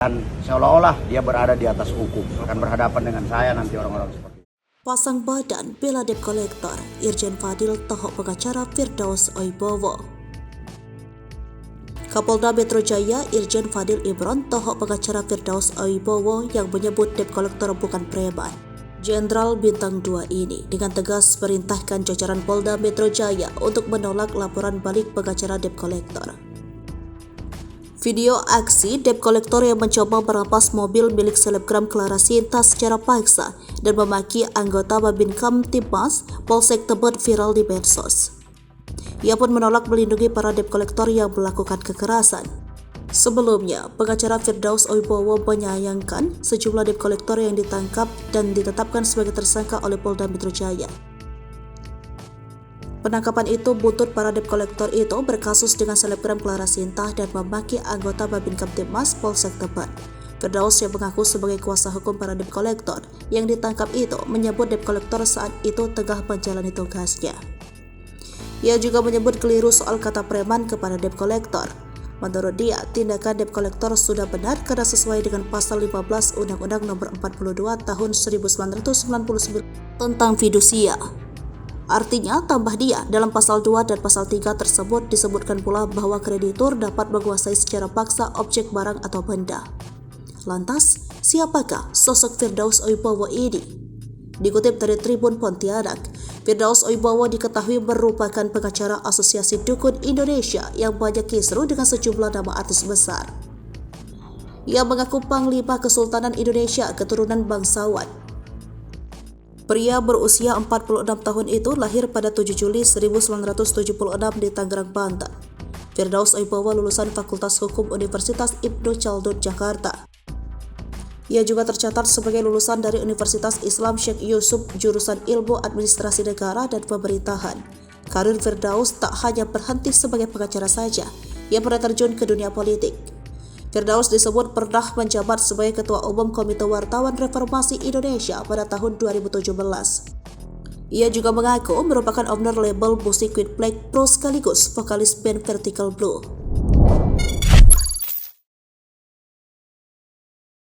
Dan seolah-olah dia berada di atas hukum, akan berhadapan dengan saya nanti orang-orang seperti itu. Pasang badan bela debt collector, Irjen Fadil tahok pengacara Firdaus Oibowo. Kapolda Metro Jaya Irjen Fadil Imron tahok pengacara Firdaus Oibowo yang menyebut debt collector bukan preman. Jenderal Bintang 2 ini dengan tegas perintahkan jajaran Polda Metro Jaya untuk menolak laporan balik pengacara debt collector. Video aksi debt collector yang mencoba merampas mobil milik selebgram Clara Sinta secara paksa dan memaki anggota Babinkan Tipmas Polsek Tebet viral di medsos. Ia pun menolak melindungi para debt collector yang melakukan kekerasan. Sebelumnya, pengacara Firdaus Oibowo menyayangkan sejumlah debt collector yang ditangkap dan ditetapkan sebagai tersangka oleh Polda Metro Jaya. Penangkapan itu buntut para debt collector itu berkasus dengan selebgram Clara Sinta dan memaki anggota Babinkan Tipmas Polsek Tebet. Firdaus yang mengaku sebagai kuasa hukum para debt collector yang ditangkap itu menyebut debt collector saat itu tengah menjalani tugasnya. Ia juga menyebut keliru soal kata preman kepada debt collector. Menurut dia, tindakan debt collector sudah benar karena sesuai dengan pasal 15 Undang-Undang Nomor 42 Tahun 1999 tentang fidusia. Artinya, tambah dia, dalam pasal 2 dan pasal 3 tersebut disebutkan pula bahwa kreditur dapat menguasai secara paksa objek barang atau benda. Lantas, siapakah sosok Firdaus Oibowo ini? Dikutip dari Tribun Pontianak, Firdaus Oibowo diketahui merupakan pengacara Asosiasi Dukun Indonesia yang banyak kisruh dengan sejumlah nama artis besar. Ia mengaku Panglima Kesultanan Indonesia keturunan bangsawan. Pria berusia 46 tahun itu lahir pada 7 Juli 1976 di Tangerang, Banten. Firdaus Oibowo lulusan Fakultas Hukum Universitas Ibnu Khaldun, Jakarta. Ia juga tercatat sebagai lulusan dari Universitas Islam Syekh Yusuf jurusan Ilmu Administrasi Negara dan Pemerintahan. Karir Firdaus tak hanya berhenti sebagai pengacara saja, ia pernah terjun ke dunia politik. Firdaus disebut pernah menjabat sebagai Ketua Umum Komite Wartawan Reformasi Indonesia pada tahun 2017. Ia juga mengaku merupakan owner label musik Queen Black Pro sekaligus vokalis band Vertical Blue.